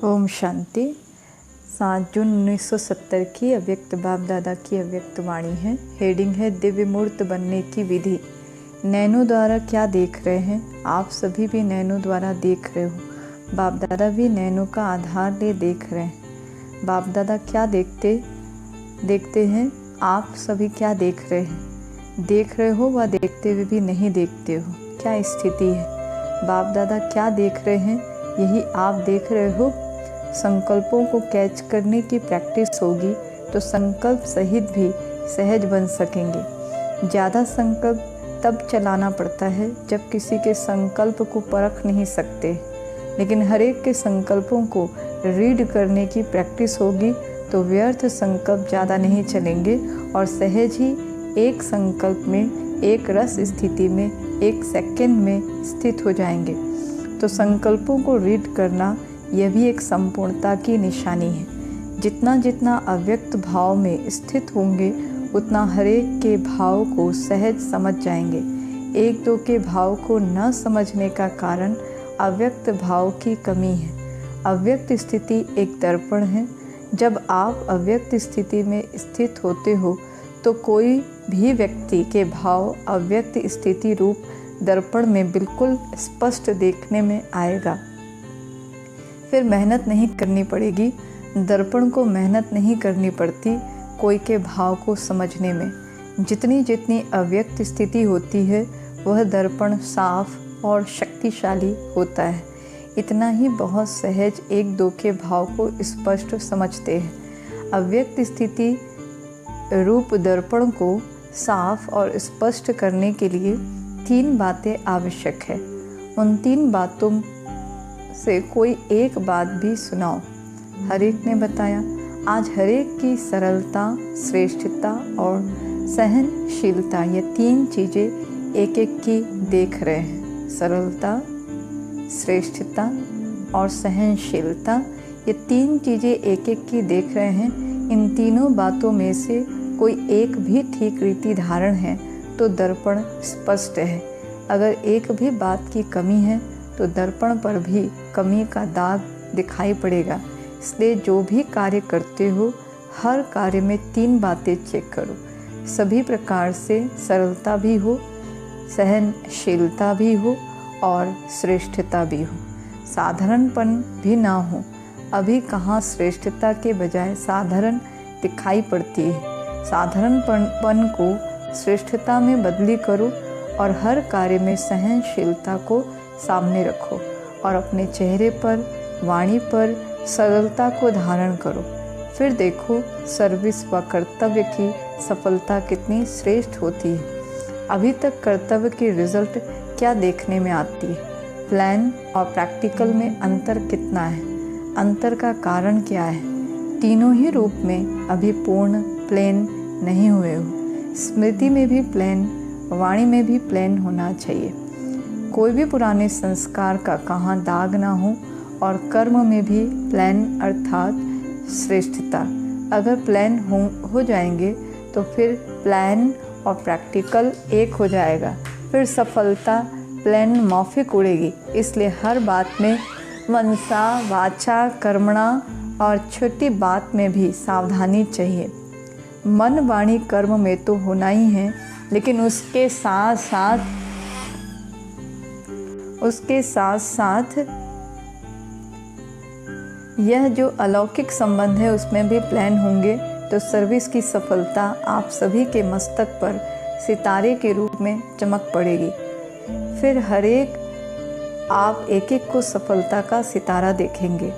ओम शांति। 7 जून 1970 की अव्यक्त बाप दादा की अव्यक्त वाणी है। हेडिंग है दिव्य मूर्त बनने की विधि। नैनो द्वारा क्या देख रहे हैं? आप सभी भी नैनो द्वारा देख रहे हो। बाप दादा भी नैनो का आधार ले देख रहे हैं। बाप दादा क्या देखते हैं? आप सभी क्या देख रहे हैं? देख रहे हो व देखते हुए भी नहीं देखते हो, क्या स्थिति है? बाप दादा क्या देख रहे हैं? यही आप देख रहे हो। संकल्पों को कैच करने की प्रैक्टिस होगी तो संकल्प सहित भी सहज बन सकेंगे। ज़्यादा संकल्प तब चलाना पड़ता है जब किसी के संकल्प को परख नहीं सकते, लेकिन हर एक के संकल्पों को रीड करने की प्रैक्टिस होगी तो व्यर्थ संकल्प ज़्यादा नहीं चलेंगे और सहज ही एक संकल्प में, एक रस स्थिति में, एक सेकंड में स्थित हो जाएंगे। तो संकल्पों को रीड करना यह भी एक संपूर्णता की निशानी है। जितना जितना अव्यक्त भाव में स्थित होंगे उतना हरेक के भाव को सहज समझ जाएंगे। एक दो के भाव को न समझने का कारण अव्यक्त भाव की कमी है। अव्यक्त स्थिति एक दर्पण है। जब आप अव्यक्त स्थिति में स्थित होते हो तो कोई भी व्यक्ति के भाव अव्यक्त स्थिति रूप दर्पण में बिल्कुल स्पष्ट देखने में आएगा। फिर मेहनत नहीं करनी पड़ेगी। दर्पण को मेहनत नहीं करनी पड़ती कोई के भाव को समझने में। जितनी जितनी अव्यक्त स्थिति होती है वह दर्पण साफ और शक्तिशाली होता है। इतना ही बहुत सहज एक दो के भाव को स्पष्ट समझते हैं। अव्यक्त स्थिति रूप दर्पण को साफ और स्पष्ट करने के लिए 3 बातें आवश्यक है। उन 3 बातों से कोई एक बात भी सुनाओ। हरेक ने बताया। आज हरेक की सरलता, श्रेष्ठता और सहनशीलता, ये 3 चीज़ें एक एक की देख रहे हैं। सरलता, श्रेष्ठता और सहनशीलता, ये 3 चीज़ें एक एक की देख रहे हैं। इन तीनों बातों में से कोई एक भी ठीक रीति धारण है तो दर्पण स्पष्ट है। अगर एक भी बात की कमी है तो दर्पण पर भी कमी का दाग दिखाई पड़ेगा। इसलिए जो भी कार्य करते हो हर कार्य में 3 बातें चेक करो। सभी प्रकार से सरलता भी हो, सहनशीलता भी हो और श्रेष्ठता भी हो। साधारणपन भी ना हो। अभी कहाँ श्रेष्ठता के बजाय साधारण दिखाई पड़ती है। साधारणपन को श्रेष्ठता में बदली करो और हर कार्य में सहनशीलता को सामने रखो और अपने चेहरे पर, वाणी पर सरलता को धारण करो। फिर देखो सर्विस व कर्तव्य की सफलता कितनी श्रेष्ठ होती है। अभी तक कर्तव्य की रिजल्ट क्या देखने में आती है? प्लान और प्रैक्टिकल में अंतर कितना है? अंतर का कारण क्या है? तीनों ही रूप में अभी पूर्ण प्लेन नहीं हुए हो। स्मृति में भी प्लेन, वाणी में भी प्लेन होना चाहिए। कोई भी पुराने संस्कार का कहाँ दाग ना हो और कर्म में भी प्लेन अर्थात श्रेष्ठता। अगर प्लान हो जाएंगे तो फिर प्लान और प्रैक्टिकल एक हो जाएगा। फिर सफलता प्लान मौफिक उड़ेगी। इसलिए हर बात में मनसा वाचा कर्मणा और छोटी बात में भी सावधानी चाहिए। मन वाणी कर्म में तो होना ही है, लेकिन उसके साथ साथ यह जो अलौकिक संबंध है उसमें भी प्लान होंगे तो सर्विस की सफलता आप सभी के मस्तक पर सितारे के रूप में चमक पड़ेगी। फिर हर एक आप एक एक को सफलता का सितारा देखेंगे।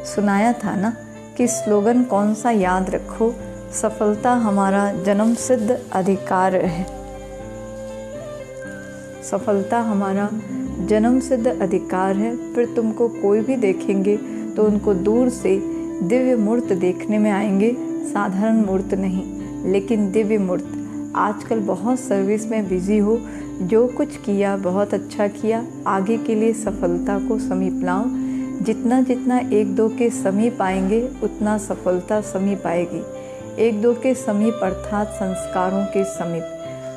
सुनाया था ना कि स्लोगन कौन सा याद रखो? सफलता हमारा जन्म सिद्ध अधिकार है। सफलता हमारा जन्म सिद्ध अधिकार है। फिर तुमको कोई भी देखेंगे तो उनको दूर से दिव्य मूर्त देखने में आएंगे। साधारण मूर्त नहीं, लेकिन दिव्य मूर्त। आजकल बहुत सर्विस में बिजी हो। जो कुछ किया बहुत अच्छा किया। आगे के लिए सफलता को समीप लाओ। जितना जितना एक दो के समीप आएंगे उतना सफलता समीप आएगी। एक दो के समीप अर्थात संस्कारों के समीप,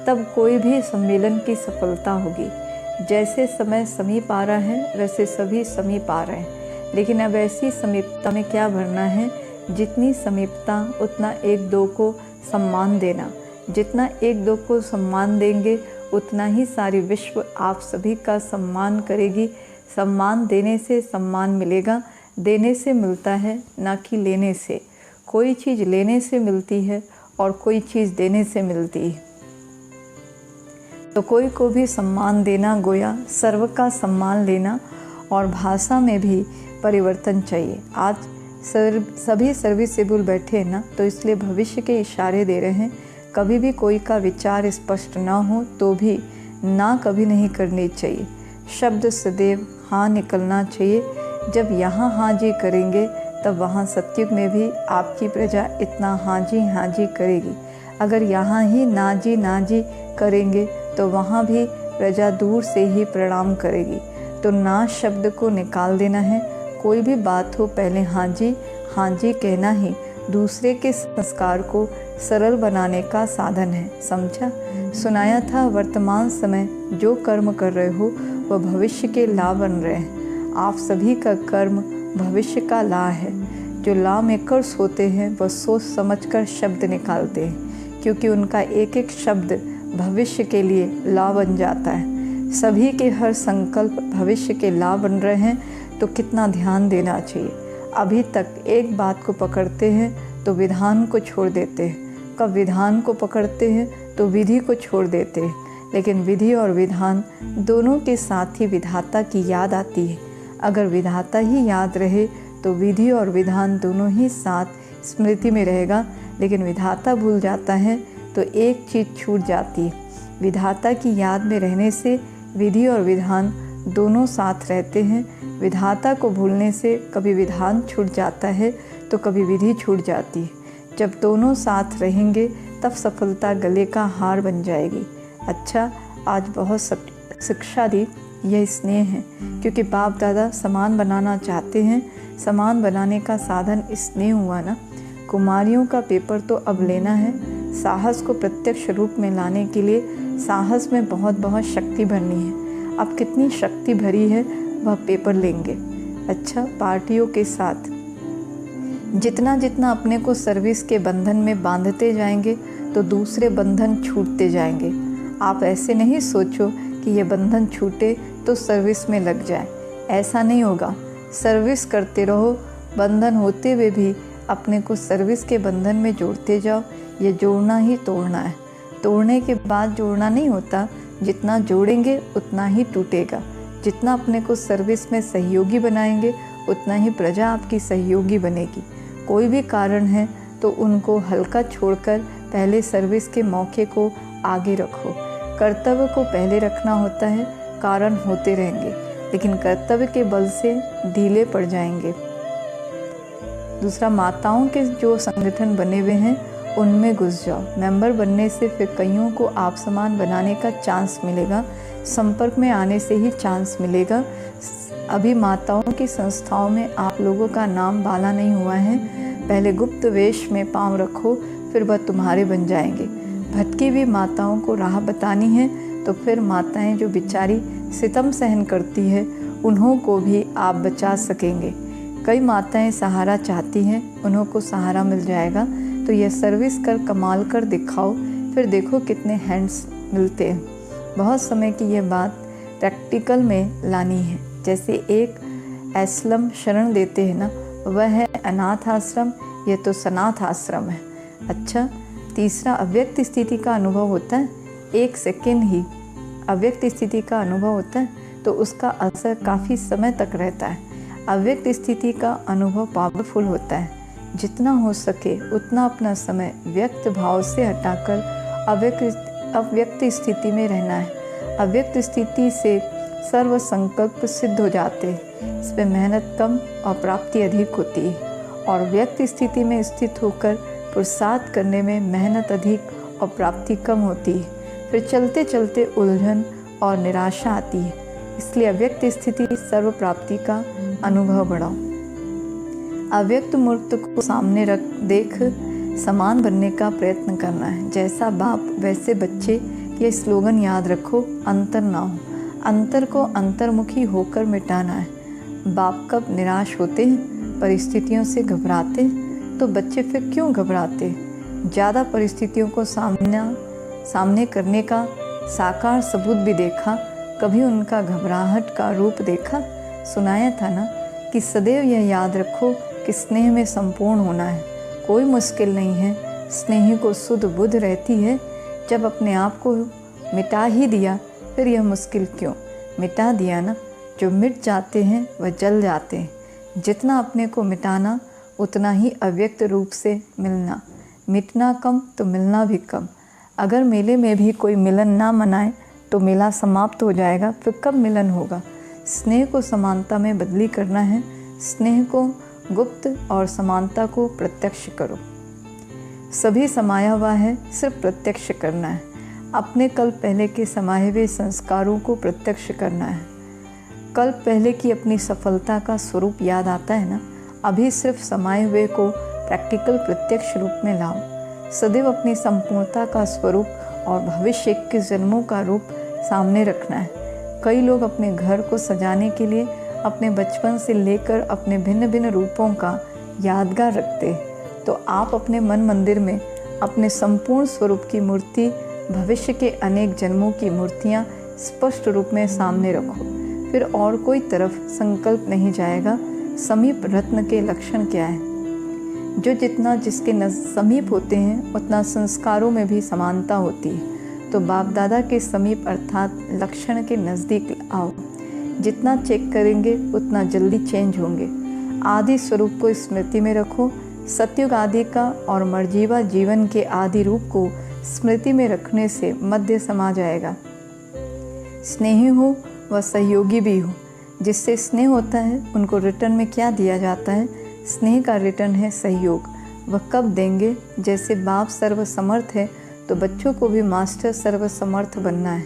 तब कोई भी सम्मेलन की सफलता होगी। जैसे समय समीप आ रहा है वैसे सभी समीप आ रहे हैं। लेकिन अब ऐसी समीपता में क्या भरना है, जितनी समीपता उतना एक दो को सम्मान देना। जितना एक दो को सम्मान देंगे उतना ही सारी विश्व आप सभी का सम्मान करेगी। सम्मान देने से सम्मान मिलेगा, देने से मिलता है ना कि लेने से। कोई चीज़ लेने से मिलती है और कोई चीज़ देने से मिलती है। तो कोई को भी सम्मान देना गोया सर्व का सम्मान लेना। और भाषा में भी परिवर्तन चाहिए। आज सभी सर्विसेबल बैठे हैं ना, तो इसलिए भविष्य के इशारे दे रहे हैं। कभी भी कोई का विचार स्पष्ट ना हो तो भी ना कभी नहीं करनी चाहिए। शब्द सदैव हाँ निकलना चाहिए। जब यहाँ हाँ जी करेंगे तब वहाँ सत्युग में भी आपकी प्रजा इतना हाँ जी करेगी। अगर यहाँ ही ना जी करेंगे तो वहाँ भी प्रजा दूर से ही प्रणाम करेगी। तो ना शब्द को निकाल देना है। कोई भी बात हो पहले हाँ जी कहना ही दूसरे के संस्कार को सरल बनाने का साधन है। समझा? सुनाया था वर्तमान समय जो कर्म कर रहे हो वह भविष्य के लाभ बन रहे हैं। आप सभी का कर्म भविष्य का ला है। जो ला मेकर्स होते हैं वह सोच समझकर शब्द निकालते हैं, क्योंकि उनका एक एक शब्द भविष्य के लिए ला बन जाता है। सभी के हर संकल्प भविष्य के ला बन रहे हैं, तो कितना ध्यान देना चाहिए। अभी तक एक बात को पकड़ते हैं तो विधान को छोड़ देते हैं, कब विधान को पकड़ते हैं तो विधि को छोड़ देते हैं। लेकिन विधि और विधान दोनों के साथ ही विधाता की याद आती है। अगर विधाता ही याद रहे तो विधि और विधान दोनों ही साथ स्मृति में रहेगा। लेकिन विधाता भूल जाता है तो एक चीज़ छूट जाती है। विधाता की याद में रहने से विधि और विधान दोनों साथ रहते हैं। विधाता को भूलने से कभी विधान छूट जाता है तो कभी विधि छूट जाती है। जब दोनों साथ रहेंगे तब सफलता गले का हार बन जाएगी। अच्छा, आज बहुत शिक्षा दी, यह स्नेह है, क्योंकि बाप दादा समान बनाना चाहते हैं। समान बनाने का साधन स्नेह हुआ ना। कुमारियों का पेपर तो अब लेना है। साहस को प्रत्यक्ष रूप में लाने के लिए साहस में बहुत बहुत शक्ति भरनी है। अब कितनी शक्ति भरी है वह पेपर लेंगे। अच्छा, पार्टियों के साथ जितना जितना अपने को सर्विस के बंधन में बांधते जाएंगे तो दूसरे बंधन छूटते जाएंगे। आप ऐसे नहीं सोचो कि ये बंधन छूटे तो सर्विस में लग जाए, ऐसा नहीं होगा। सर्विस करते रहो, बंधन होते हुए भी अपने को सर्विस के बंधन में जोड़ते जाओ। ये जोड़ना ही तोड़ना है। तोड़ने के बाद जोड़ना नहीं होता, जितना जोड़ेंगे उतना ही टूटेगा। जितना अपने को सर्विस में सहयोगी बनाएंगे उतना ही प्रजा आपकी सहयोगी बनेगी। कोई भी कारण है तो उनको हल्का छोड़कर पहले सर्विस के मौके को आगे रखो। कर्तव्य को पहले रखना होता है, कारण होते रहेंगे, लेकिन कर्तव्य के बल से ढीले पड़ जाएंगे। दूसरा, माताओं के जो संगठन बने हुए हैं उनमें घुस जाओ। मेंबर बनने से फिर कईयों को आप समान बनाने का चांस मिलेगा। संपर्क में आने से ही चांस मिलेगा। अभी माताओं की संस्थाओं में आप लोगों का नाम बाला नहीं हुआ है। पहले गुप्त वेश में पांव रखो, फिर वह तुम्हारे बन जाएंगे। भटकी हुई माताओं को राह बतानी है तो फिर माताएं जो बेचारी सितम सहन करती है उन्हों को भी आप बचा सकेंगे। कई माताएं सहारा चाहती हैं, उन्हों को सहारा मिल जाएगा। तो यह सर्विस कर कमाल कर दिखाओ, फिर देखो कितने हैंड्स मिलते हैं। बहुत समय की यह बात प्रैक्टिकल में लानी है। जैसे एक आश्रम शरण देते हैं ना, वह है अनाथ आश्रम, यह तो सनाथ आश्रम है। अच्छा, तीसरा, अव्यक्त स्थिति का अनुभव होता है। एक सेकेंड ही अव्यक्त स्थिति का अनुभव होता है तो उसका असर काफ़ी समय तक रहता है। अव्यक्त स्थिति का अनुभव पावरफुल होता है। जितना हो सके उतना अपना समय व्यक्त भाव से हटाकर अव्यक्त स्थिति में रहना है। अव्यक्त स्थिति से सर्व संकल्प सिद्ध हो जाते हैं। इस पर मेहनत कम और प्राप्ति अधिक होती है। और व्यक्त स्थिति में स्थित होकर पुरुषार्थ करने में मेहनत अधिक और प्राप्ति कम होती है। फिर चलते चलते उलझन और निराशा आती है। इसलिए अव्यक्त स्थिति सर्व प्राप्ति का अनुभव बढ़ाओ। अव्यक्त मूर्त को सामने देख समान बनने का प्रयत्न करना है। जैसा बाप वैसे बच्चे, ये स्लोगन याद रखो। अंतर ना हो, अंतर को अंतर्मुखी होकर मिटाना है। बाप कब निराश होते हैं, परिस्थितियों से घबराते हैं, तो बच्चे फिर क्यों घबराते? ज़्यादा परिस्थितियों को सामने करने का साकार सबूत भी देखा, कभी उनका घबराहट का रूप देखा? सुनाया था ना कि सदैव यह याद रखो कि स्नेह में संपूर्ण होना है, कोई मुश्किल नहीं है। स्नेही को सुध बुध रहती है। जब अपने आप को मिटा ही दिया, फिर यह मुश्किल क्यों? मिटा दिया ना, जो मिट जाते हैं वह जल जाते हैं। जितना अपने को मिटाना, उतना ही अव्यक्त रूप से मिलना। मिटना कम तो मिलना भी कम। अगर मेले में भी कोई मिलन ना मनाए तो मेला समाप्त हो जाएगा, फिर कब मिलन होगा? स्नेह को समानता में बदली करना है। स्नेह को गुप्त और समानता को प्रत्यक्ष करो। सभी समाया हुआ है, सिर्फ प्रत्यक्ष करना है। अपने कल पहले के समाये हुए संस्कारों को प्रत्यक्ष करना है। कल पहले की अपनी सफलता का स्वरूप याद आता है ना, अभी सिर्फ समाये हुए को प्रैक्टिकल प्रत्यक्ष रूप में लाओ। सदैव अपनी संपूर्णता का स्वरूप और भविष्य के जन्मों का रूप सामने रखना है। कई लोग अपने घर को सजाने के लिए अपने बचपन से लेकर अपने भिन्न भिन्न रूपों का यादगार रखते हैं, तो आप अपने मन मंदिर में अपने संपूर्ण स्वरूप की मूर्ति, भविष्य के अनेक जन्मों की मूर्तियाँ स्पष्ट रूप में सामने रखो। फिर और कोई तरफ संकल्प नहीं जाएगा। समीप रत्न के लक्षण क्या है? जो जितना जिसके समीप होते हैं, उतना संस्कारों में भी समानता होती है। तो बाप दादा के समीप अर्थात लक्षण के नज़दीक आओ। जितना चेक करेंगे उतना जल्दी चेंज होंगे। आदि स्वरूप को स्मृति में रखो। सतयुग आदि का और मर्जीवा जीवन के आदि रूप को स्मृति में रखने से मध्य समा जाएगा। स्नेही हो व सहयोगी भी हो। जिससे स्नेह होता है उनको रिटर्न में क्या दिया जाता है? स्नेह का रिटर्न है सहयोग। वह कब देंगे? जैसे बाप सर्वसमर्थ है तो बच्चों को भी मास्टर सर्वसमर्थ बनना है।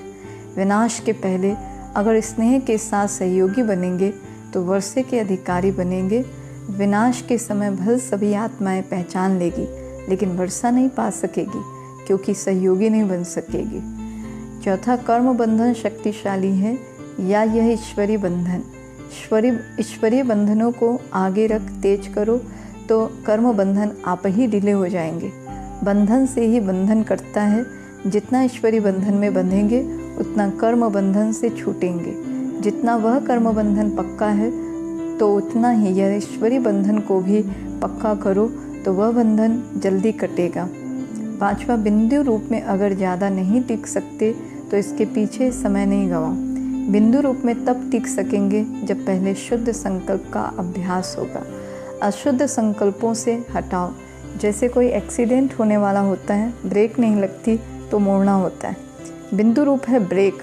विनाश के पहले अगर स्नेह के साथ सहयोगी बनेंगे तो वर्षे के अधिकारी बनेंगे। विनाश के समय भल सभी आत्माएं पहचान लेगी, लेकिन वर्षा नहीं पा सकेगी क्योंकि सहयोगी नहीं बन सकेगी। चौथा, कर्म बंधन शक्तिशाली है या यह ईश्वरीय बंधन? ईश्वरीय बंधनों को आगे रख तेज करो तो कर्म बंधन आप ही ढीले हो जाएंगे। बंधन से ही बंधन कटता है। जितना ईश्वरीय बंधन में बंधेंगे उतना कर्म बंधन से छूटेंगे। जितना वह कर्म बंधन पक्का है तो उतना ही यह ईश्वरीय बंधन को भी पक्का करो तो वह बंधन जल्दी कटेगा। पांचवा, बिंदु रूप में अगर ज़्यादा नहीं टिक सकते तो इसके पीछे समय नहीं गवाओ। बिंदु रूप में तब टिक सकेंगे जब पहले शुद्ध संकल्प का अभ्यास होगा। अशुद्ध संकल्पों से हटाओ। जैसे कोई एक्सीडेंट होने वाला होता है, ब्रेक नहीं लगती तो मोड़ना होता है। बिंदु रूप है ब्रेक।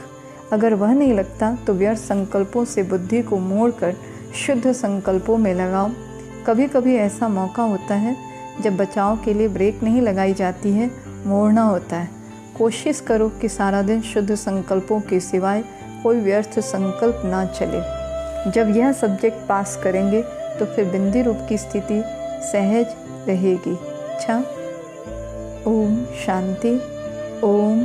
अगर वह नहीं लगता तो व्यर्थ संकल्पों से बुद्धि को मोड़कर शुद्ध संकल्पों में लगाओ। कभी कभी ऐसा मौका होता है जब बचाव के लिए ब्रेक नहीं लगाई जाती है, मोड़ना होता है। कोशिश करो कि सारा दिन शुद्ध संकल्पों के सिवाय कोई व्यर्थ संकल्प ना चले। जब यह सब्जेक्ट पास करेंगे तो फिर बिंदु रूप की स्थिति सहज रहेगी। अच्छा, ओम शांति। ओम